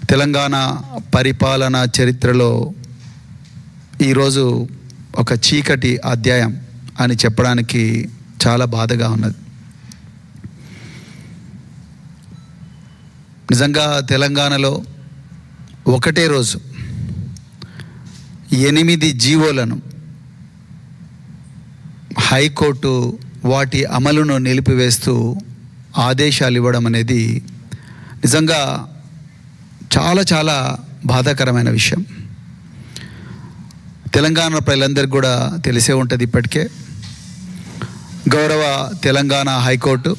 తెలంగాణ పరిపాలన చరిత్రలో ఈరోజు ఒక చీకటి అధ్యాయం అని చెప్పడానికి చాలా బాధగా ఉన్నది. నిజంగా తెలంగాణలో ఒకటే రోజు 8 జీవోలను హైకోర్టు వాటి అమలును నిలిపివేస్తూ ఆదేశాలు ఇవ్వడం అనేది నిజంగా చాలా చాలా బాధాకరమైన విషయం. తెలంగాణ ప్రజలందరికీ కూడా తెలిసే ఉంటుంది. ఇప్పటికే గౌరవ తెలంగాణ హైకోర్టు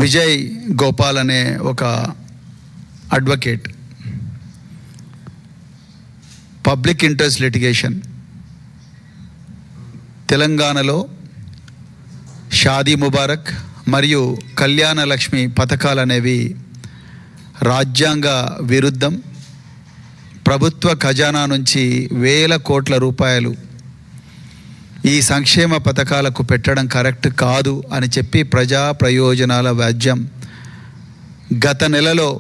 విజయ్ గోపాల్ అనే ఒక అడ్వకేట్ పబ్లిక్ ఇంట్రెస్ట్ లిటిగేషన్ తెలంగాణలో షాదీ ముబారక్ మరియు కళ్యాణ లక్ష్మి పథకాలు అనేవి రాజ్యాంగ విరుద్ధం, ప్రభుత్వ ఖజానా నుంచి వేల కోట్ల రూపాయలు ఈ సంక్షేమ పథకాలకు పెట్టడం కరెక్ట్ కాదు అని చెప్పి ప్రజా ప్రయోజనాల వ్యాజ్యం గత నెలలో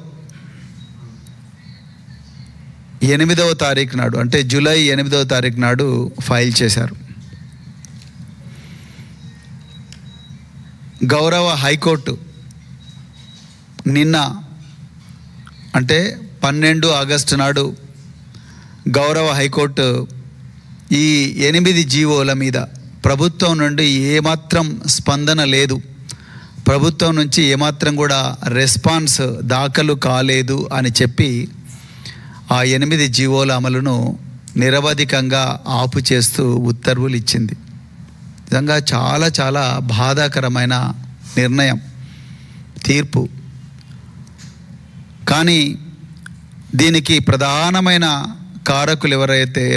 8వ తారీఖు నాడు, అంటే జూలై 8వ తారీఖు నాడు ఫైల్ చేశారు. గౌరవ హైకోర్టు నిన్న అంటే 12 ఆగస్టు నాడు గౌరవ హైకోర్టు ఈ 8 జీవోల మీద ప్రభుత్వం నుండి ఏమాత్రం స్పందన లేదు, ప్రభుత్వం నుంచి ఏమాత్రం కూడా రెస్పాన్స్ దాఖలు కాలేదు అని చెప్పి ఆ 8 జీవోల అమలును నిరవధికంగా ఆపు చేస్తూ ఉత్తర్వులు ఇచ్చింది. నిజంగా చాలా చాలా బాధాకరమైన నిర్ణయం, తీర్పు. కానీ దీనికి ప్రధానమైన కారకులు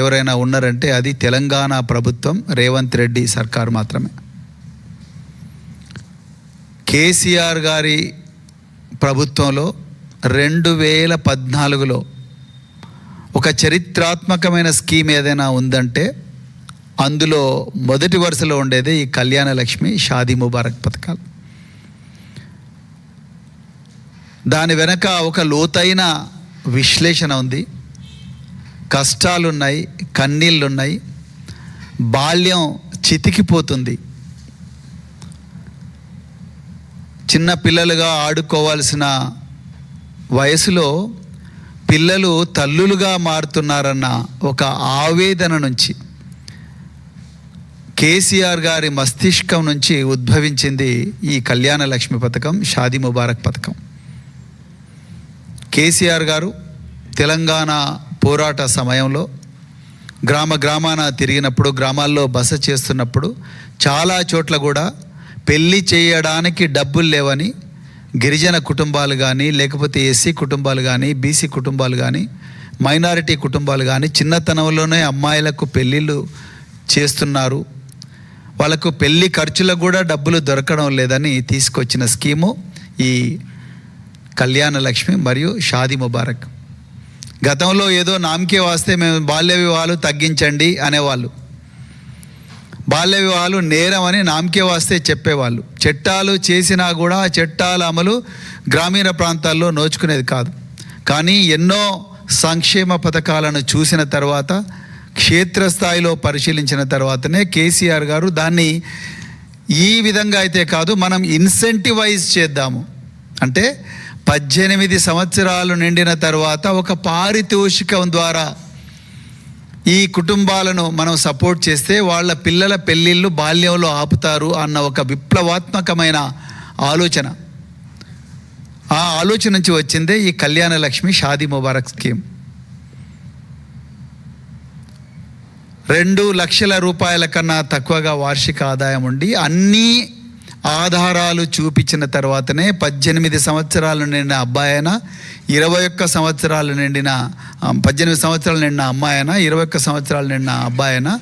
ఎవరైనా ఉన్నారంటే అది తెలంగాణ ప్రభుత్వం, రేవంత్ రెడ్డి సర్కారు మాత్రమే. కేసీఆర్ గారి ప్రభుత్వంలో 2014లో ఒక చరిత్రాత్మకమైన స్కీమ్ ఏదైనా ఉందంటే అందులో మొదటి వరుసలో ఉండేది ఈ కళ్యాణ లక్ష్మి, షాదీ ముబారక్ పథకాలు. దాని వెనక ఒక లోతైన విశ్లేషణ ఉంది, కష్టాలున్నాయి, కన్నీళ్ళున్నాయి, బాల్యం చితికిపోతుంది. చిన్న పిల్లలుగా ఆడుకోవాల్సిన వయసులో పిల్లలు తల్లులుగా మారుతున్నారన్న ఒక ఆవేదన నుంచి, కేసీఆర్ గారి మస్తిష్కం నుంచి ఉద్భవించింది ఈ కళ్యాణ లక్ష్మి పథకం, షాదీ ముబారక్ పథకం. కేసీఆర్ గారు తెలంగాణ పోరాట సమయంలో గ్రామాన తిరిగినప్పుడు, గ్రామాల్లో బస చేస్తున్నప్పుడు చాలా చోట్ల కూడా పెళ్ళి చేయడానికి డబ్బులు లేవని గిరిజన కుటుంబాలు కానీ, లేకపోతే ఎస్సీ కుటుంబాలు కానీ, బీసీ కుటుంబాలు కానీ, మైనారిటీ కుటుంబాలు కానీ చిన్నతనంలోనే అమ్మాయిలకు పెళ్ళిళ్ళు చేస్తున్నారు, వాళ్ళకు పెళ్ళి ఖర్చులకు కూడా డబ్బులు దొరకడం లేదని తీసుకొచ్చిన స్కీము ఈ కళ్యాణ లక్ష్మి మరియు షాదీ ముబారక్. గతంలో ఏదో నామకే వాస్తే మేము బాల్య వివాహాలు తగ్గించండి అనేవాళ్ళు, బాల్య వివాహాలు నేరం అని నామకే వాస్తే చెప్పేవాళ్ళు. చట్టాలు చేసినా కూడా చట్టాల అమలు గ్రామీణ ప్రాంతాల్లో నోచుకునేది కాదు. కానీ ఎన్నో సంక్షేమ పథకాలను చూసిన తర్వాత, క్షేత్రస్థాయిలో పరిశీలించిన తర్వాతనే కేసీఆర్ గారు దాన్ని ఈ విధంగా అయితే కాదు, మనం ఇన్సెంటివైజ్ చేద్దాము, అంటే 18 సంవత్సరాలు నిండిన తర్వాత ఒక పారితోషికం ద్వారా ఈ కుటుంబాలను మనం సపోర్ట్ చేస్తే వాళ్ళ పిల్లల పెళ్ళిళ్ళు బాల్యంలో ఆపుతారు అన్న ఒక విప్లవాత్మకమైన ఆలోచన. ఆ ఆలోచన నుంచి వచ్చిందే ఈ కళ్యాణ లక్ష్మి, షాదీ ముబారక్ స్కీమ్. 2 లక్షల రూపాయల కన్నా తక్కువగా వార్షిక ఆదాయం ఉండి అన్ని ఆధారాలు చూపించిన తర్వాతనే 18 సంవత్సరాలు నిండిన అబ్బాయినా, 21 సంవత్సరాలు నిండిన 18 సంవత్సరాలు నిండిన అమ్మాయినా, 21 సంవత్సరాలు నిండిన అబ్బాయినా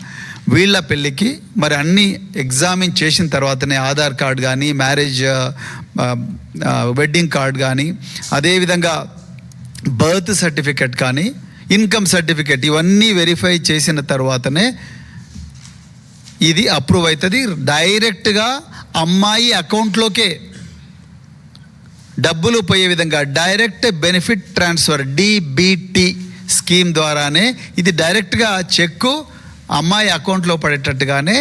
వీళ్ళ పెళ్ళికి మరి అన్నీ ఎగ్జామిన్ చేసిన తర్వాతనే ఆధార్ కార్డు కానీ, మ్యారేజ్ వెడ్డింగ్ కార్డు కానీ, అదేవిధంగా బర్త్ సర్టిఫికెట్ కానీ, ఇన్కమ్ సర్టిఫికెట్ ఇవన్నీ వెరిఫై చేసిన తర్వాతనే ఇది అప్రూవ్ అవుతుంది. డైరెక్ట్గా అమ్మాయి అకౌంట్లోకే డబ్బులు పోయే విధంగా direct benefit transfer DBT scheme ద్వారానే ఇది డైరెక్ట్గా చెక్కు అమ్మాయి అకౌంట్లో పడేటట్టుగానే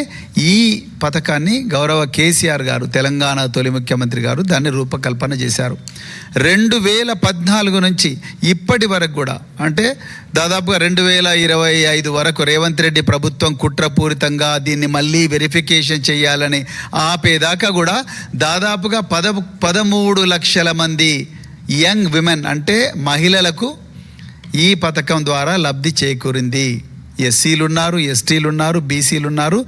ఈ పథకాన్ని గౌరవ కేసీఆర్ గారు, తెలంగాణ తొలి ముఖ్యమంత్రి గారు దాన్ని రూపకల్పన చేశారు. 2014 నుంచి ఇప్పటి వరకు కూడా, అంటే దాదాపుగా 2025 వరకు రేవంత్ రెడ్డి ప్రభుత్వం కుట్రపూరితంగా దీన్ని మళ్ళీ వెరిఫికేషన్ చేయాలని ఆపేదాకా కూడా దాదాపుగా 13 లక్షల మంది యంగ్ విమెన్ అంటే మహిళలకు ఈ పథకం ద్వారా లబ్ధి చేకూరింది. ఎస్సీలు ఉన్నారు, ఎస్టీలు ఉన్నారు, బీసీలు ఉన్నారు,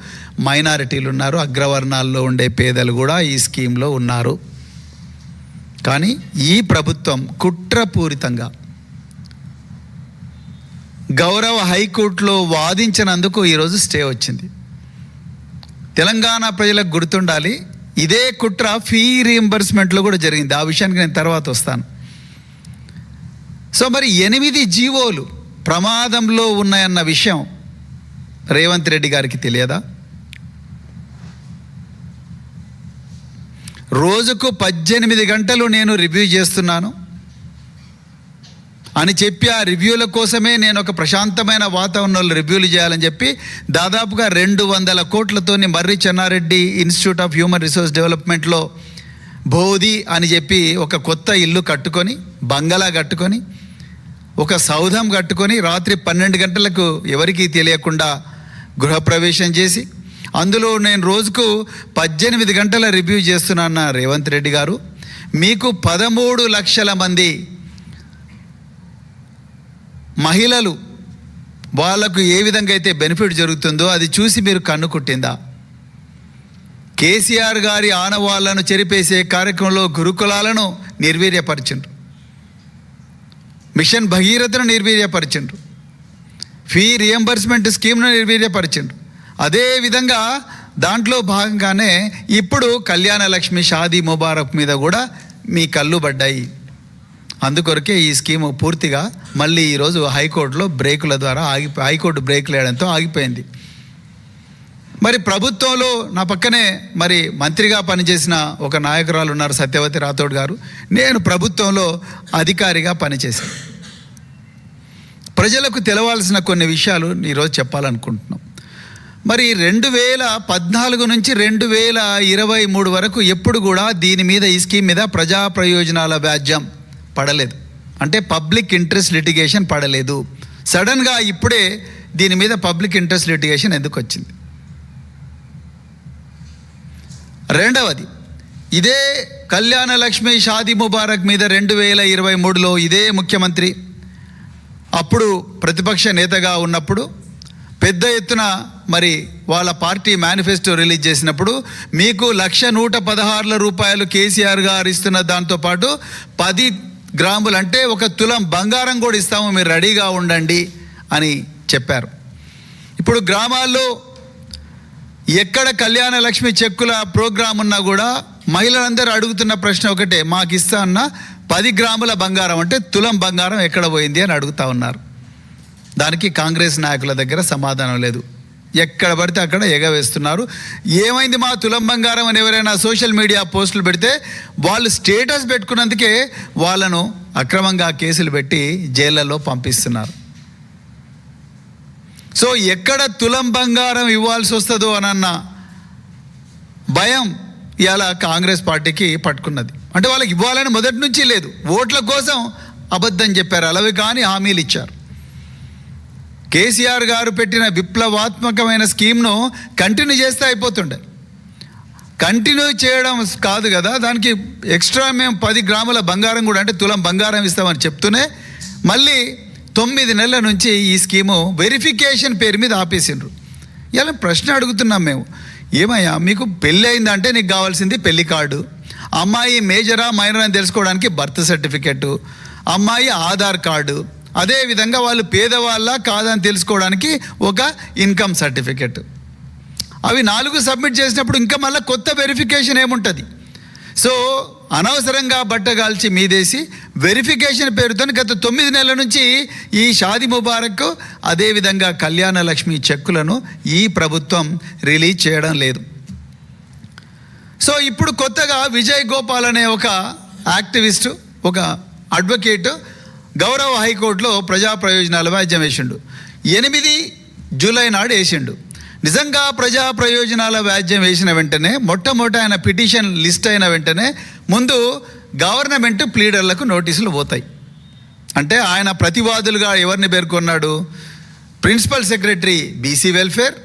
మైనారిటీలు ఉన్నారు, అగ్రవర్ణాల్లో ఉండే పేదలు కూడా ఈ స్కీమ్లో ఉన్నారు. కానీ ఈ ప్రభుత్వం కుట్రపూరితంగా గౌరవ హైకోర్టులో వాదించినందుకు ఈరోజు స్టే వచ్చింది. తెలంగాణ ప్రజలకు గుర్తుండాలి, ఇదే కుట్ర ఫీ రీయింబర్స్మెంట్లో కూడా జరిగింది. ఆ విషయానికి నేను తర్వాత వస్తాను. సో మరి 8 జీవోలు ప్రమాదంలో ఉన్నాయన్న విషయం రేవంత్ రెడ్డి గారికి తెలియదా? రోజుకు 18 గంటలు నేను రివ్యూ చేస్తున్నాను అని చెప్పి ఆ రివ్యూల కోసమే నేను ఒక ప్రశాంతమైన వాతావరణంలో రివ్యూలు చేయాలని చెప్పి దాదాపుగా 200 కోట్లతోని Marri Chennareddy institute of human resource డెవలప్మెంట్లో బోధి అని చెప్పి ఒక కొత్త ఇల్లు కట్టుకొని, బంగళా కట్టుకొని, ఒక సౌధం కట్టుకొని రాత్రి 12 గంటలకు ఎవరికీ తెలియకుండా గృహప్రవేశం చేసి అందులో నేను రోజుకు 18 గంటల రివ్యూ చేస్తున్నా రేవంత్ రెడ్డి గారు, మీకు 13 లక్షల మంది మహిళలు వాళ్లకు ఏ విధంగా అయితే బెనిఫిట్ జరుగుతుందో అది చూసి మీరు కన్ను కుట్టిందా? కేసీఆర్ గారి ఆనవాళ్లను చెరిపేసే కార్యక్రమంలో గురుకులాలను నిర్వీర్యపరిచిండ్రు, మిషన్ భగీరథను నిర్వీర్యపరిచిండ్రు, ఫీ రియంబర్స్మెంట్ స్కీమ్ను నిర్వీర్యపరిచిండ్రు. అదేవిధంగా దాంట్లో భాగంగానే ఇప్పుడు కళ్యాణ లక్ష్మి షాదీ ముబారక్ మీద కూడా మీ కళ్ళు పడ్డాయి. అందుకొరకే ఈ స్కీము పూర్తిగా మళ్ళీ ఈరోజు హైకోర్టులో బ్రేకుల ద్వారా హైకోర్టు బ్రేకులు వేయడంతో ఆగిపోయింది. మరి ప్రభుత్వంలో నా పక్కనే మరి మంత్రిగా పనిచేసిన ఒక నాయకురాలు ఉన్నారు, సత్యవతి రాథోడ్ గారు. నేను ప్రభుత్వంలో అధికారిగా పనిచేశాను. ప్రజలకు తెలవాల్సిన కొన్ని విషయాలు ఈరోజు చెప్పాలనుకుంటున్నాం. మరి 2014 నుంచి 2023 వరకు ఎప్పుడు కూడా దీని మీద, ఈ స్కీమ్ మీద ప్రజా ప్రయోజనాల వ్యాజ్యం పడలేదు, అంటే పబ్లిక్ ఇంట్రెస్ట్ లిటిగేషన్ పడలేదు. సడన్గా ఇప్పుడే దీని మీద పబ్లిక్ ఇంట్రెస్ట్ లిటిగేషన్ ఎందుకు వచ్చింది? రెండవది, ఇదే కళ్యాణ లక్ష్మి షాదీ ముబారక్ మీద 2023లో ఇదే ముఖ్యమంత్రి అప్పుడు ప్రతిపక్ష నేతగా ఉన్నప్పుడు పెద్ద ఎత్తున మరి వాళ్ళ పార్టీ మేనిఫెస్టో రిలీజ్ చేసినప్పుడు మీకు 1,116 రూపాయలు కేసీఆర్ గారు ఇస్తున్న దాంతోపాటు 10 గ్రాములు అంటే 1 తులం బంగారం కూడా ఇస్తాము, మీరు రెడీగా ఉండండి అని చెప్పారు. ఇప్పుడు గ్రామాల్లో ఎక్కడ కళ్యాణ లక్ష్మి చెక్కుల ప్రోగ్రాం ఉన్నా కూడా మహిళలందరూ అడుగుతున్న ప్రశ్న ఒకటే, మాకు ఇస్తా అన్న 10 గ్రాముల బంగారం అంటే తులం బంగారం ఎక్కడ పోయింది అని అడుగుతూ ఉన్నారు. దానికి కాంగ్రెస్ నాయకుల దగ్గర సమాధానం లేదు. ఎక్కడ పడితే అక్కడ ఎగవేస్తున్నారు. ఏమైంది మా తులం బంగారం అని ఎవరైనా సోషల్ మీడియా పోస్టులు పెడితే వాళ్ళు స్టేటస్ పెట్టుకున్నందుకే వాళ్ళను అక్రమంగా కేసులు పెట్టి జైళ్ళల్లో పంపిస్తున్నారు. సో ఎక్కడ తులం బంగారం ఇవ్వాల్సి వస్తుందో అనన్న భయం ఇలా కాంగ్రెస్ పార్టీకి పట్టుకున్నది. అంటే వాళ్ళకి ఇవ్వాలని మొదటి నుంచి లేదు, ఓట్ల కోసం అబద్ధం చెప్పారు, అలవి కానీ హామీలు ఇచ్చారు. కేసీఆర్ గారు పెట్టిన విప్లవాత్మకమైన స్కీమ్ను కంటిన్యూ చేస్తే అయిపోతుండే. కంటిన్యూ చేయడం కాదు కదా, దానికి ఎక్స్ట్రా మేము 10 గ్రాముల బంగారం కూడా అంటే తులం బంగారం ఇస్తామని చెప్తూనే మళ్ళీ 9 నెలల నుంచి ఈ స్కీము వెరిఫికేషన్ పేరు మీద ఆపేసిండ్రు. ఇలా ప్రశ్న అడుగుతున్నాం మేము, ఏమయ్యా మీకు పెళ్ళి అయిందంటే నీకు కావాల్సింది పెళ్లి కార్డు, అమ్మాయి మేజరా మైనర్ అని తెలుసుకోవడానికి బర్త్ సర్టిఫికెట్, అమ్మాయి ఆధార్ కార్డు, అదేవిధంగా వాళ్ళు పేదవాళ్ళ కాదని తెలుసుకోవడానికి ఒక ఇన్కమ్ సర్టిఫికెట్. అవి 4 సబ్మిట్ చేసినప్పుడు ఇంకా మళ్ళీ కొత్త వెరిఫికేషన్ ఏముంటుంది? సో అనవసరంగా బట్టగాల్చి మీదేసి వెరిఫికేషన్ పేరుతో గత 9 నెలల నుంచి ఈ షాదీ ముబారక్ అదేవిధంగా కళ్యాణ లక్ష్మి చెక్కులను ఈ ప్రభుత్వం రిలీజ్ చేయడం లేదు. సో ఇప్పుడు కొత్తగా విజయ్ గోపాల్ అనే ఒక యాక్టివిస్టు, ఒక అడ్వకేటు గౌరవ హైకోర్టులో ప్రజా ప్రయోజనాల వ్యాజ్యం వేసిండు. 8 జూలై నాడు వేసిండు. నిజంగా ప్రజా ప్రయోజనాల వ్యాజ్యం వేసిన వెంటనే మొట్టమొదట ఆయన పిటిషన్ లిస్ట్ అయిన వెంటనే ముందు గవర్నమెంట్ ప్లీడర్లకు నోటీసులు పోతాయి. అంటే ఆయన ప్రతివాదులుగా ఎవరిని పేర్కొన్నాడు? Principal secretary BC welfare,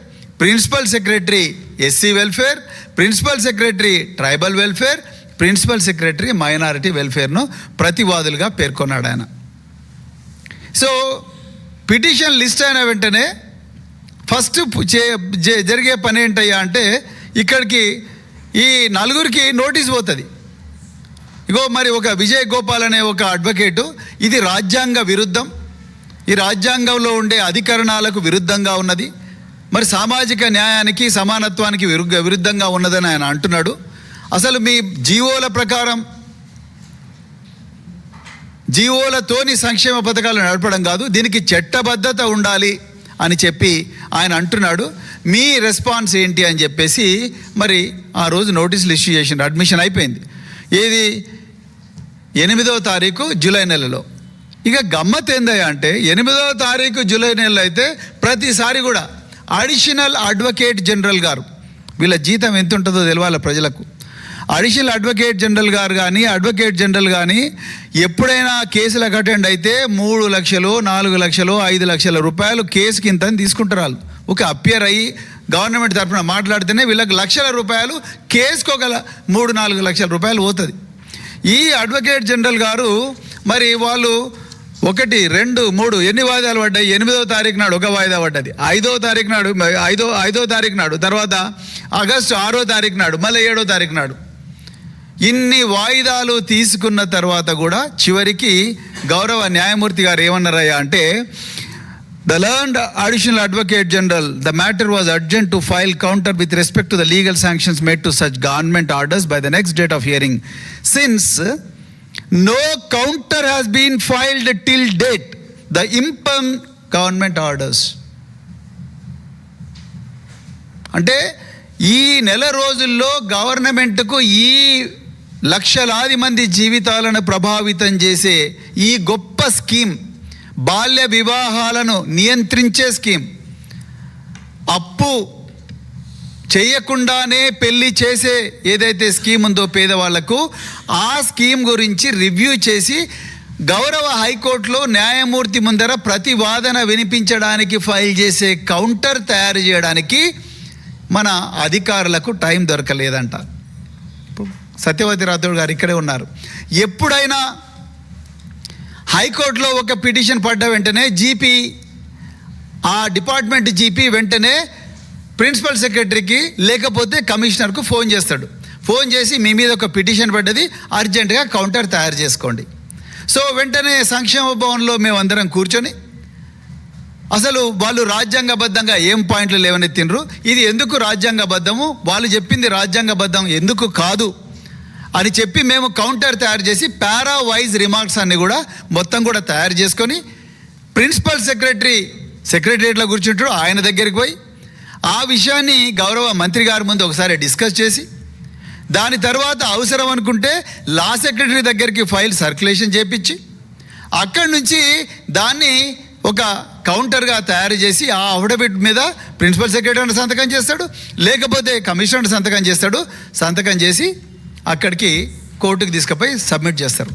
principal secretary SC welfare, principal secretary tribal welfare, principal secretary minority వెల్ఫేర్ను ప్రతివాదులుగా పేర్కొన్నాడు ఆయన. సో పిటిషన్ లిస్ట్ అయిన వెంటనే ఫస్ట్ జరిగే పని ఏంటయ్యా అంటే ఇక్కడికి ఈ నలుగురికి నోటీస్ పోతుంది. ఇగో మరి ఒక విజయ్ గోపాల్ అనే ఒక అడ్వకేటు, ఇది రాజ్యాంగ విరుద్ధం, ఈ రాజ్యాంగంలో ఉండే అధికరణాలకు విరుద్ధంగా ఉన్నది, మరి సామాజిక న్యాయానికి సమానత్వానికి విరుద్ధంగా ఉన్నదని ఆయన అంటున్నాడు. అసలు మీ జీవోల ప్రకారం జీవోలతోని సంక్షేమ పథకాలు నడపడం కాదు, దీనికి చట్టబద్ధత ఉండాలి అని చెప్పి ఆయన అంటున్నాడు. మీ రెస్పాన్స్ ఏంటి అని చెప్పేసి మరి ఆ రోజు నోటీసులు ఇష్యూ చేసిండు. అడ్మిషన్ అయిపోయింది. ఏది 8వ తారీఖు జూలై నెలలో. ఇక గమ్మత్ ఏందయ్యా అంటే 8వ తారీఖు జూలై నెలలో అయితే ప్రతిసారి కూడా అడిషనల్ అడ్వకేట్ జనరల్ గారు, వీళ్ళ జీతం ఎంత ఉంటుందో తెలియాలి ప్రజలకు, అడిషనల్ అడ్వకేట్ జనరల్ గారు కానీ అడ్వకేట్ జనరల్ కానీ ఎప్పుడైనా కేసులకు అటెండ్ అయితే 3 లక్షలు 4 లక్షలు 5 లక్షల రూపాయలు కేసుకి ఇంత తీసుకుంటారు. వాళ్ళు ఒక అపియర్ అయ్యి గవర్నమెంట్ తరఫున మాట్లాడితేనే వీళ్ళకి లక్షల రూపాయలు, కేసుకు ఒక 3-4 లక్షల రూపాయలు పోతుంది. ఈ అడ్వకేట్ జనరల్ గారు మరి వాళ్ళు 1, 2, 3 ఎన్ని వాయిదాలు పడ్డాయి? 8వ తారీఖు నాడు ఒక వాయిదా పడ్డది, 5వ తారీఖు నాడు, 5వ తారీఖు నాడు, తర్వాత ఆగస్టు 6వ తారీఖు నాడు, మళ్ళీ 7వ తారీఖు నాడు. ఇన్ని వాయిదాలు తీసుకున్న తర్వాత కూడా చివరికి గౌరవ న్యాయమూర్తి గారు ఏమన్నారయ్యా అంటే, the learned additional advocate general, the matter was urgent to file counter with respect to the legal sanctions made to such government orders by the next date of hearing since no counter has been filed till date the impugn government orders. అంటే ఈ నెల రోజుల్లో గవర్నమెంట్కు ఈ లక్షలాది మంది జీవితాలను ప్రభావితం చేసే ఈ గొప్ప స్కీమ్, బాల్య వివాహాలను నియంత్రించే స్కీమ్, అప్పు చేయకుండానే పెళ్లి చేసే ఏదైతే స్కీమ్ ఉందో పేదవాళ్లకు, ఆ స్కీమ్ గురించి రివ్యూ చేసి గౌరవ హైకోర్టులో న్యాయమూర్తి ముందర ప్రతివాదన వినిపించడానికి ఫైల్ చేసే కౌంటర్ తయారు చేయడానికి మన అధికారులకు టైం దొరకలేదంట. సత్యవతి రాథోడ్ గారు ఇక్కడే ఉన్నారు. ఎప్పుడైనా హైకోర్టులో ఒక పిటిషన్ పడ్డ వెంటనే జీపీ, ఆ డిపార్ట్మెంట్ జీపీ వెంటనే ప్రిన్సిపల్ సెక్రటరీకి లేకపోతే కమిషనర్కు ఫోన్ చేస్తాడు. ఫోన్ చేసి మీ మీద ఒక పిటిషన్ పడ్డది, అర్జెంటుగా కౌంటర్ తయారు చేసుకోండి. సో వెంటనే సంక్షేమ భవన్లో మేమందరం కూర్చొని అసలు వాళ్ళు రాజ్యాంగబద్ధంగా ఏం పాయింట్లు లేవనెత్తినరు, ఇది ఎందుకు రాజ్యాంగబద్ధము, వాళ్ళు చెప్పింది రాజ్యాంగబద్ధం ఎందుకు కాదు అని చెప్పి మేము కౌంటర్ తయారు చేసి పారా వైజ్ రిమార్క్స్ అన్ని కూడా మొత్తం కూడా తయారు చేసుకొని ప్రిన్సిపల్ సెక్రటరీలో కూర్చుంటాడు, ఆయన దగ్గరికి పోయి ఆ విషయాన్ని గౌరవ మంత్రి గారి ముందు ఒకసారి డిస్కస్ చేసి, దాని తర్వాత అవసరం అనుకుంటే లా సెక్రటరీ దగ్గరికి ఫైల్ సర్క్యులేషన్ చేపించి, అక్కడి నుంచి దాన్ని ఒక కౌంటర్గా తయారు చేసి ఆ అఫిడవిట్ మీద ప్రిన్సిపల్ సెక్రటరీ సంతకం చేస్తాడు, లేకపోతే కమిషనర్ సంతకం చేస్తాడు. సంతకం చేసి అక్కడికి కోర్టుకు తీసుకుపోయి సబ్మిట్ చేస్తారు.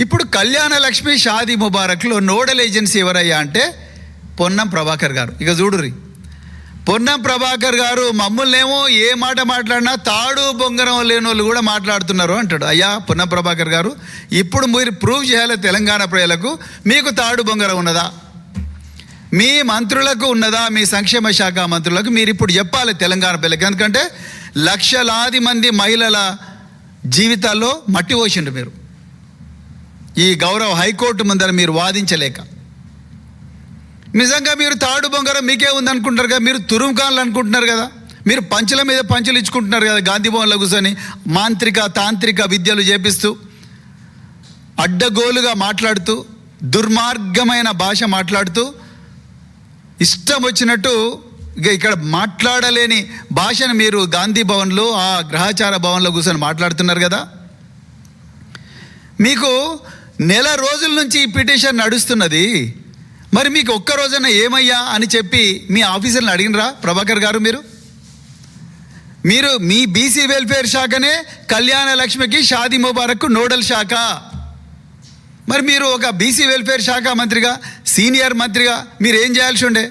ఇప్పుడు కళ్యాణ లక్ష్మి షాదీ ముబారక్లో నోడల్ ఏజెన్సీ ఎవరయ్యా అంటే పొన్నం ప్రభాకర్ గారు. ఇక చూడుర్రి, పొన్నం ప్రభాకర్ గారు మమ్మల్నేమో ఏ మాట మాట్లాడినా తాడు బొంగరం లేని వాళ్ళు కూడా మాట్లాడుతున్నారు అంటాడు. అయ్యా పొన్నం ప్రభాకర్ గారు, ఇప్పుడు మీరు ప్రూవ్ చేయాలి తెలంగాణ ప్రజలకు, మీకు తాడు బొంగరం ఉన్నదా, మీ మంత్రులకు ఉన్నదా, మీ సంక్షేమ శాఖ మంత్రులకు మీరు ఇప్పుడు చెప్పాలి తెలంగాణ ప్రజలకు. ఎందుకంటే లక్షలాది మంది మహిళల జీవితాల్లో మట్టి పోసిండు మీరు ఈ గౌరవ హైకోర్టు ముందర మీరు వాదించలేక. నిజంగా మీరు తాడు బొంగరం మీకే ఉందనుకుంటారు కదా, మీరు తురుముకాన్లు అనుకుంటున్నారు కదా, మీరు పంచుల మీద పంచులు ఇచ్చుకుంటున్నారు కదా, గాంధీ భవన్లో కూర్చొని తాంత్రిక విద్యలు చేపిస్తూ, అడ్డగోలుగా మాట్లాడుతూ, దుర్మార్గమైన భాష మాట్లాడుతూ, ఇష్టం వచ్చినట్టు ఇక్కడ మాట్లాడలేని భాషను మీరు గాంధీ భవన్లో, ఆ గ్రహచార భవన్లో కూర్చొని మాట్లాడుతున్నారు కదా. మీకు నెల రోజుల నుంచి ఈ పిటిషన్ నడుస్తున్నది. మరి మీకు ఒక్క రోజున ఏమయ్యా అని చెప్పి మీ ఆఫీసర్ని అడిగినరా ప్రభాకర్ గారు? మీరు మీ బీసీ వెల్ఫేర్ శాఖనే కళ్యాణ లక్ష్మికి షాదీ ముబారక్ నోడల్ శాఖ. మరి మీరు ఒక బీసీ వెల్ఫేర్ శాఖ మంత్రిగా, సీనియర్ మంత్రిగా మీరు ఏం చేయాల్సి ఉండే?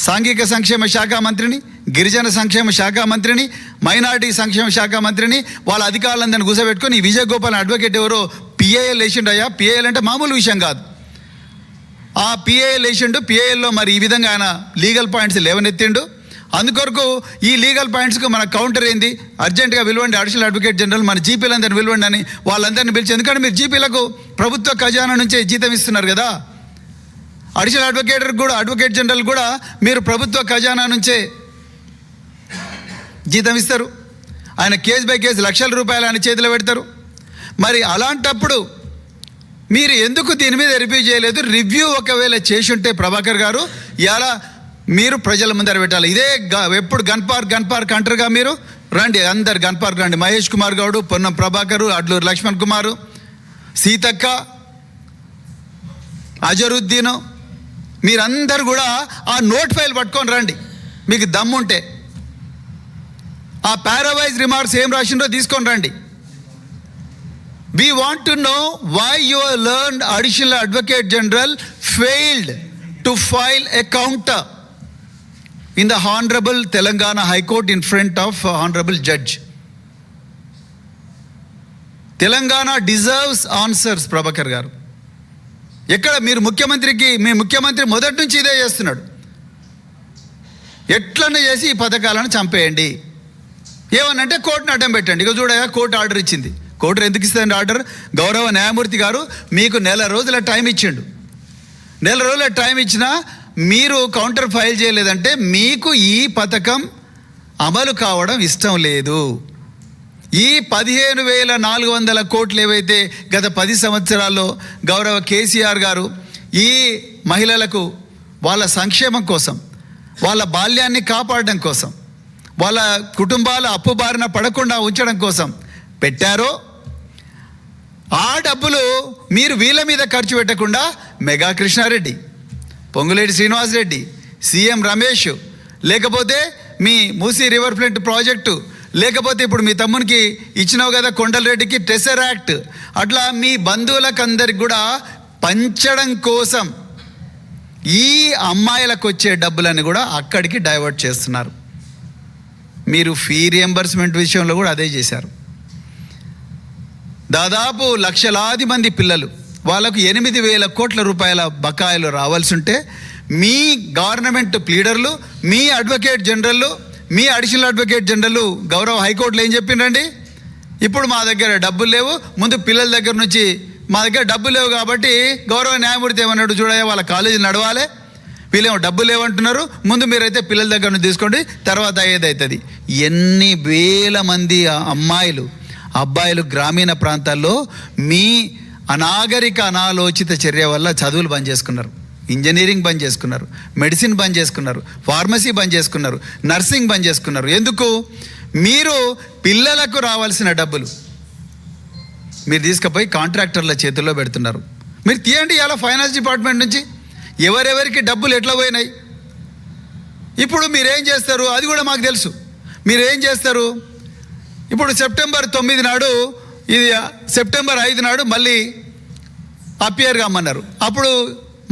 సాంఘిక సంక్షేమ శాఖ మంత్రిని, గిరిజన సంక్షేమ శాఖ మంత్రిని, మైనారిటీ సంక్షేమ శాఖ మంత్రిని వాళ్ళ అధికారులందరినీ కూర్చోబెట్టుకొని విజయ్ గోపాల్ అడ్వకేట్ ఎవరో పిఏఎల్ వేసిండయ్యా. పిఏఎల్ అంటే మామూలు విషయం కాదు. ఆ పిఏఎల్ వేసిండు. పిఏఎల్లో మరి ఈ విధంగా ఆయన లీగల్ పాయింట్స్ లేవనెత్తిండు. అందుకొరకు ఈ లీగల్ పాయింట్స్కు మన కౌంటర్ ఏంది? అర్జెంటుగా పిలవండి అడిషనల్ అడ్వకేట్ జనరల్, మన జీపీలందరినీ పిలవండి అని వాళ్ళందరినీ పిలిచి, ఎందుకంటే మీరు జీపీలకు ప్రభుత్వ ఖజానా నుంచే జీతం ఇస్తున్నారు కదా. అడిషనల్ అడ్వకేట్ జనరల్ కూడా మీరు ప్రభుత్వ ఖజానా నుంచే జీతం ఇస్తారు. ఆయన కేసు బై కేసు లక్షల రూపాయలు ఆయన చేతిలో పెడతారు. మరి అలాంటప్పుడు మీరు ఎందుకు దీని మీద రివ్యూ చేయలేదు? రివ్యూ ఒకవేళ చేసి ఉంటే ప్రభాకర్ గారు ఇలా మీరు ప్రజల ముందర పెట్టాలి. ఇదే ఎప్పుడు గన్ పార్క్ అంటారుగా, మీరు రండి, అందరు గన్ పార్క్ రండి. మహేష్ కుమార్ గౌడ్, పొన్నం ప్రభాకరు, అడ్లూరు లక్ష్మణ్ కుమారు, సీతక్క, అజరుద్దీను, మీరందరూ కూడా ఆ నోట్ ఫైల్ పట్టుకొని రండి మీకు దమ్ముంటే. ఆ పారావైజ్ రిమార్క్స్ ఏం రాసిండో తీసుకొని రండి. We want to know why your learned additional advocate general failed to file a counter in the Honorable Telangana High Court in front of Honorable Judge. Telangana deserves answers, Prabhakar garu. ఎక్కడ మీరు మీ ముఖ్యమంత్రి మొదటి నుంచి ఇదే చేస్తున్నాడు. ఎట్లనే చేసి ఈ పథకాలను చంపేయండి. ఏమనంటే కోర్టును అడ్డం పెట్టండి. ఇక చూడగా కోర్టు ఆర్డర్ ఇచ్చింది. కోర్టు ఎందుకు ఇస్తుందండి ఆర్డర్? గౌరవ న్యాయమూర్తి గారు మీకు నెల రోజుల టైం ఇచ్చిండు. నెల రోజుల టైం ఇచ్చినా మీరు కౌంటర్ ఫైల్ చేయలేదంటే మీకు ఈ పథకం అమలు కావడం ఇష్టం లేదు. ఈ 15,400 కోట్లు ఏవైతే గత 10 సంవత్సరాల్లో గౌరవ కేసీఆర్ గారు ఈ మహిళలకు వాళ్ళ సంక్షేమం కోసం, వాళ్ళ బాల్యాన్ని కాపాడడం కోసం, వాళ్ళ కుటుంబాల అప్పు బారిన పడకుండా ఉంచడం కోసం పెట్టారో ఆ డబ్బులు మీరు వీళ్ళ మీద ఖర్చు పెట్టకుండా మెగా కృష్ణారెడ్డి, పొంగులేటి శ్రీనివాసరెడ్డి, సీఎం రమేష్, లేకపోతే మీ మూసీ రివర్ ఫ్రంట్ ప్రాజెక్టు, లేకపోతే ఇప్పుడు మీ తమ్మునికి ఇచ్చినావు కదా కొండలరెడ్డికి టెసరాక్ట్, అట్లా మీ బంధువులకు అందరికి కూడా పంచడం కోసం ఈ అమ్మాయిలకు వచ్చే డబ్బులని కూడా అక్కడికి డైవర్ట్ చేస్తున్నారు. మీరు ఫీ రియంబర్స్మెంట్ విషయంలో కూడా అదే చేశారు. దాదాపు లక్షలాది మంది పిల్లలు, వాళ్ళకు 8,000 కోట్ల రూపాయల బకాయిలు రావాల్సి ఉంటే మీ గవర్నమెంట్ ప్లీడర్లు, మీ అడ్వకేట్ జనరల్, మీ అడిషనల్ అడ్వకేట్ జనరల్ గౌరవ హైకోర్టులో ఏం చెప్పిండ్రండి? ఇప్పుడు మా దగ్గర డబ్బులు లేవు, ముందు పిల్లల దగ్గర నుంచి మా దగ్గర డబ్బులు లేవు కాబట్టి గౌరవ న్యాయమూర్తి ఏమన్నాడు? చూడయ్యా, వాళ్ళ కాలేజీలు నడవాలి, వీళ్ళేమో డబ్బులు లేవంటున్నారు, ముందు మీరైతే పిల్లల దగ్గర నుంచి తీసుకోండి, తర్వాత అయ్యేదవుతుంది. ఎన్ని వేల మంది అమ్మాయిలు అబ్బాయిలు గ్రామీణ ప్రాంతాల్లో మీ అనాగరిక అనాలోచిత చర్య వల్ల చదువులు బంద్ చేసుకున్నారు, ఇంజనీరింగ్ బంద్ చేసుకున్నారు, మెడిసిన్ బంద్ చేసుకున్నారు, ఫార్మసీ బంద్ చేసుకున్నారు, నర్సింగ్ బంద్ చేసుకున్నారు. ఎందుకు? మీరు పిల్లలకు రావాల్సిన డబ్బులు మీరు తీసుకుపోయి కాంట్రాక్టర్ల చేతుల్లో పెడుతున్నారు. మీరు తీయండి ఇలా ఫైనాన్స్ డిపార్ట్మెంట్ నుంచి ఎవరెవరికి డబ్బులు ఎట్లా పోయినాయి. ఇప్పుడు మీరేం చేస్తారు అది కూడా మాకు తెలుసు. మీరేం చేస్తారు? ఇప్పుడు సెప్టెంబర్ 9 నాడు, ఇది సెప్టెంబర్ 5 నాడు మళ్ళీ అపియర్ కమ్మన్నారు. అప్పుడు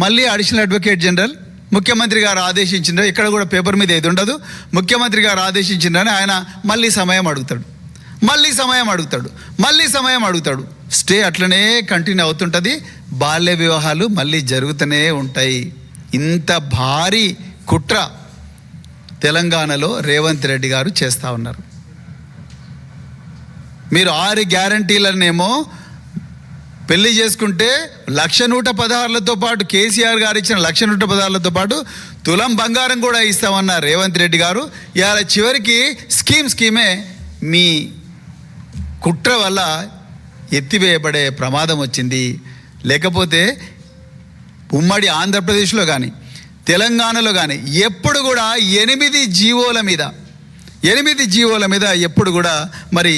మళ్ళీ అడిషనల్ అడ్వకేట్ జనరల్ ముఖ్యమంత్రి గారు ఆదేశించిండ్రు, ఇక్కడ కూడా పేపర్ మీద ఏది ఉండదు, ముఖ్యమంత్రి గారు ఆదేశించిండ్రని ఆయన మళ్ళీ సమయం అడుగుతాడు, మళ్ళీ సమయం అడుగుతాడు. స్టే అట్లనే కంటిన్యూ అవుతుంటుంది. బాల్య వివాహాలు మళ్ళీ జరుగుతూనే ఉంటాయి. ఇంత భారీ కుట్ర తెలంగాణలో రేవంత్ రెడ్డి గారు చేస్తూ ఉన్నారు. మీరు 6 గ్యారంటీలనేమో పెళ్లి చేసుకుంటే 1,116,లతో పాటు కేసీఆర్ గారు ఇచ్చిన 1,116,లతో పాటు తులం బంగారం కూడా ఇస్తామన్న రేవంత్ రెడ్డి గారు ఇవాళ చివరికి స్కీమే మీ కుట్ర వల్ల ఎత్తివేయబడే ప్రమాదం వచ్చింది. లేకపోతే ఉమ్మడి ఆంధ్రప్రదేశ్లో కానీ తెలంగాణలో కానీ ఎప్పుడు కూడా 8 జీవోల మీద ఎప్పుడు కూడా మరి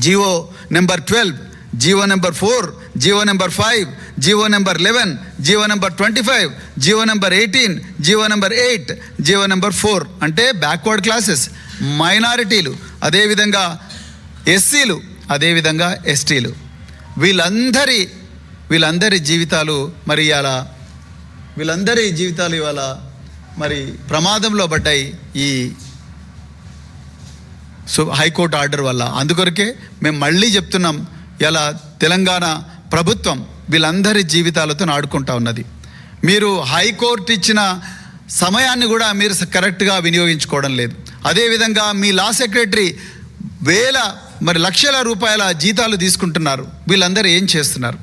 GO number 12 GO number 4, GO number 5, GO number 11, GO number 25, GO number 18, GO number 8, GO number 4 అంటే బ్యాక్వర్డ్ క్లాసెస్, మైనారిటీలు, అదేవిధంగా ఎస్సీలు, అదేవిధంగా ఎస్టీలు, వీళ్ళందరి జీవితాలు మరి ఇవాళ మరి ప్రమాదంలో పడ్డాయి ఈ హైకోర్టు ఆర్డర్ వల్ల. అందుకొరకే మేము మళ్ళీ చెప్తున్నాం, ఇలా తెలంగాణ ప్రభుత్వం వీళ్ళందరి జీవితాలతో ఆడుకుంటా ఉన్నది. మీరు హైకోర్టు ఇచ్చిన సమయాన్ని కూడా మీరు కరెక్ట్గా వినియోగించుకోవడం లేదు. అదేవిధంగా మీ లా సెక్రటరీ లక్షల రూపాయల జీతాలు తీసుకుంటున్నారు. వీళ్ళందరూ ఏం చేస్తున్నారు?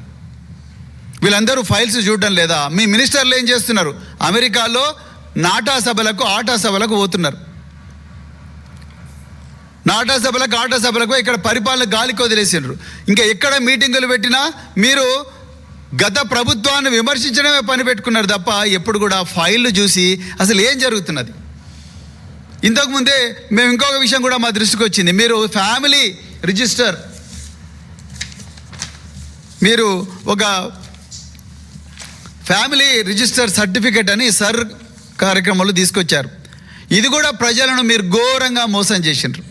వీళ్ళందరూ ఫైల్స్ చూడడం లేదా? మీ మినిస్టర్లు ఏం చేస్తున్నారు? అమెరికాలో ఆటా సభలకు పోతున్నారు. ఆటా సభలకు ఇక్కడ పరిపాలన గాలికి వదిలేసినారు. ఇంకా ఎక్కడ మీటింగులు పెట్టినా మీరు గత ప్రభుత్వాన్ని విమర్శించడమే పని పెట్టుకున్నారు తప్ప ఎప్పుడు కూడా ఫైళ్ళు చూసి అసలు ఏం జరుగుతున్నది. ఇంతకుముందే మేము ఇంకొక విషయం కూడా మా దృష్టికి వచ్చింది. మీరు ఫ్యామిలీ రిజిస్టర్, మీరు ఒక ఫ్యామిలీ రిజిస్టర్ సర్టిఫికెట్ అని కార్యక్రమంలో తీసుకొచ్చారు. ఇది కూడా ప్రజలను మీరు ఘోరంగా మోసం చేసినారు.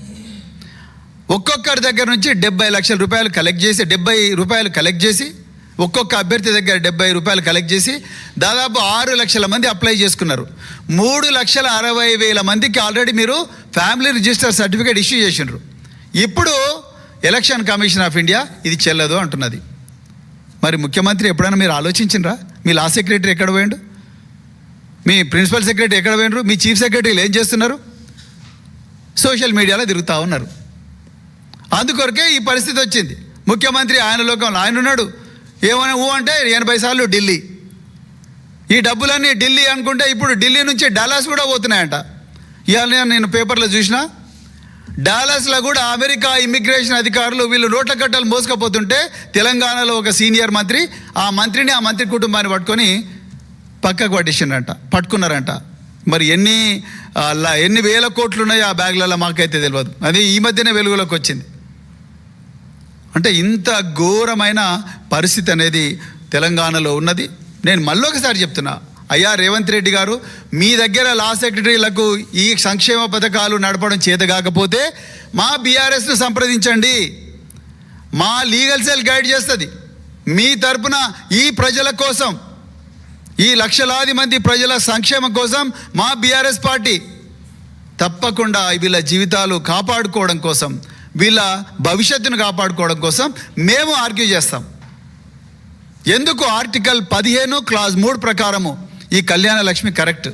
ఒక్కొక్కరి దగ్గర నుంచి 70 లక్షల రూపాయలు కలెక్ట్ చేసి ఒక్కొక్క అభ్యర్థి దగ్గర 70 రూపాయలు కలెక్ట్ చేసి దాదాపు 6 లక్షల మంది అప్లై చేసుకున్నారు. 3,60,000 మందికి ఆల్రెడీ మీరు ఫ్యామిలీ రిజిస్టర్ సర్టిఫికేట్ ఇష్యూ చేసినారు. ఇప్పుడు ఎలక్షన్ కమిషన్ ఆఫ్ ఇండియా ఇది చెల్లదు అంటున్నది. మరి ముఖ్యమంత్రి ఎప్పుడైనా మీరు ఆలోచించినరా? మీ లా సెక్రటరీ ఎక్కడ పోయిండు? మీ ప్రిన్సిపల్ సెక్రటరీ ఎక్కడ పోయినరు? మీ చీఫ్ సెక్రటరీలు ఏం చేస్తున్నారు? సోషల్ మీడియాలో తిరుగుతూ ఉన్నారు. అందుకొరకే ఈ పరిస్థితి వచ్చింది. ముఖ్యమంత్రి ఆయన లోకంలో ఆయన ఉన్నాడు. ఏమైనా అంటే 80 సార్లు ఢిల్లీ. ఈ డబ్బులన్నీ ఢిల్లీ అనుకుంటే ఇప్పుడు ఢిల్లీ నుంచి డాలస్ కూడా పోతున్నాయంట. ఇవాళ నేను పేపర్లో చూసిన, డాలస్లో కూడా అమెరికా ఇమ్మిగ్రేషన్ అధికారులు వీళ్ళు నోట్ల కట్టలు మోసుకపోతుంటే తెలంగాణలో ఒక సీనియర్ మంత్రి ఆ మంత్రి కుటుంబాన్ని పక్కకు పట్టుకున్నారంట. మరి ఎన్ని వేల కోట్లు ఉన్నాయో ఆ బ్యాగ్లలో మాకైతే తెలియదు. అది ఈ మధ్యనే వెలుగులోకి వచ్చింది. అంటే ఇంత ఘోరమైన పరిస్థితి అనేది తెలంగాణలో ఉన్నది. నేను మళ్ళొకసారి చెప్తున్నా, అయ్యా రేవంత్ రెడ్డి గారు, మీ దగ్గర లా సెక్రటరీలకు ఈ సంక్షేమ పథకాలు నడపడం చేత కాకపోతే మా బీఆర్ఎస్ను సంప్రదించండి. మా లీగల్ సెల్ గైడ్ చేస్తుంది. మీ తరపున ఈ ప్రజల కోసం, ఈ లక్షలాది మంది ప్రజల సంక్షేమం కోసం మా బీఆర్ఎస్ పార్టీ తప్పకుండా వీళ్ళ జీవితాలు కాపాడుకోవడం కోసం, వీళ్ళ భవిష్యత్తును కాపాడుకోవడం కోసం మేము ఆర్గ్యూ చేస్తాం. ఎందుకు ఆర్టికల్ 15 క్లాజ్ 3 ప్రకారము ఈ కళ్యాణ లక్ష్మి కరెక్ట్?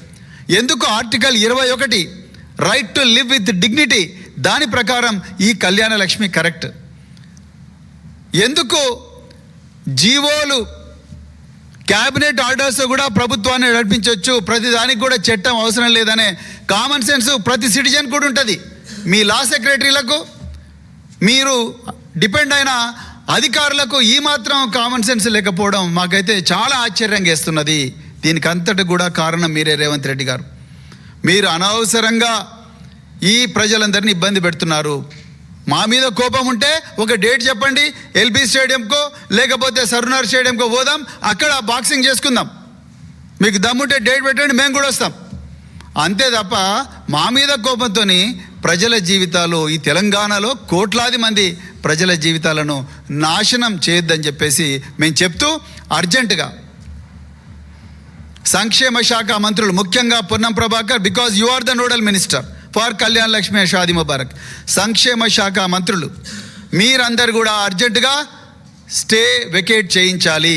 ఎందుకు article 21 right to live with dignity దాని ప్రకారం ఈ కళ్యాణ లక్ష్మి కరెక్ట్? ఎందుకు జీవోలు క్యాబినెట్ ఆర్డర్స్ కూడా ప్రభుత్వాన్ని నడిపించవచ్చు, ప్రతిదానికి కూడా చట్టం అవసరం లేదనే కామన్ సెన్స్ ప్రతి సిటిజన్ కూడా ఉంటుంది. మీ లా సెక్రటరీలకు, మీరు డిపెండ్ అయిన అధికారులకు ఈ మాత్రం కామన్ సెన్స్ లేకపోవడం మాకైతే చాలా ఆశ్చర్యంగా వేస్తున్నది. దీనికి అంతటి కూడా కారణం మీరే రేవంత్ రెడ్డి గారు. మీరు అనవసరంగా ఈ ప్రజలందరినీ ఇబ్బంది పెడుతున్నారు. మా మీద కోపం ఉంటే ఒక డేట్ చెప్పండి, ఎల్బీ స్టేడియంకో లేకపోతే సర్వనగర్ స్టేడియంకో పోదాం, అక్కడ బాక్సింగ్ చేసుకుందాం. మీకు దమ్ముంటే డేట్ పెట్టండి, మేము కూడా వస్తాం. అంతే తప్ప మా మీద కోపంతో ప్రజల జీవితాలు, ఈ తెలంగాణలో కోట్లాది మంది ప్రజల జీవితాలను నాశనం చేయొద్దని చెప్పేసి మేము చెప్తూ, అర్జెంటుగా సంక్షేమ శాఖ మంత్రులు, ముఖ్యంగా Ponnam Prabhakar, because you are the nodal minister for Kalyan Lakshmi and Shaadi Mubarak, సంక్షేమ శాఖ మంత్రులు మీరందరూ కూడా అర్జెంటుగా స్టే వెకేట్ చేయించాలి.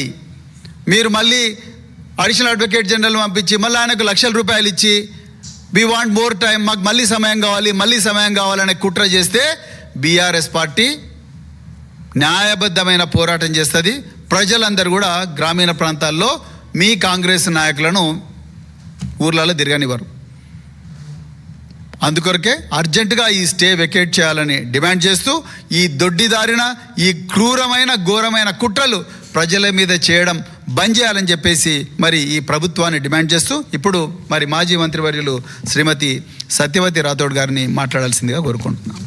మీరు మళ్ళీ అడిషనల్ అడ్వకేట్ జనరల్ పంపించి మళ్ళీ ఆయనకు లక్షల రూపాయలు ఇచ్చి వీ వాంట్ మోర్ టైం, మాకు మళ్ళీ సమయం కావాలనే కుట్ర చేస్తే బీఆర్ఎస్ పార్టీ న్యాయబద్ధమైన పోరాటం చేస్తుంది. ప్రజలందరూ కూడా గ్రామీణ ప్రాంతాల్లో మీ కాంగ్రెస్ నాయకులను ఊర్లలో తిరగనివ్వరు. అందుకొరకే అర్జెంటుగా ఈ స్టే వెకేట్ చేయాలని డిమాండ్ చేస్తూ, ఈ దొడ్డిదారిన ఈ క్రూరమైన ఘోరమైన కుట్రలు ప్రజల మీద చేయడం బంద్ చేయాలని చెప్పేసి మరి ఈ ప్రభుత్వాన్ని డిమాండ్ చేస్తూ ఇప్పుడు మరి మాజీ మంత్రివర్యులు శ్రీమతి సత్యవతి రాథోడ్ గారిని మాట్లాడాల్సిందిగా కోరుకుంటున్నాం.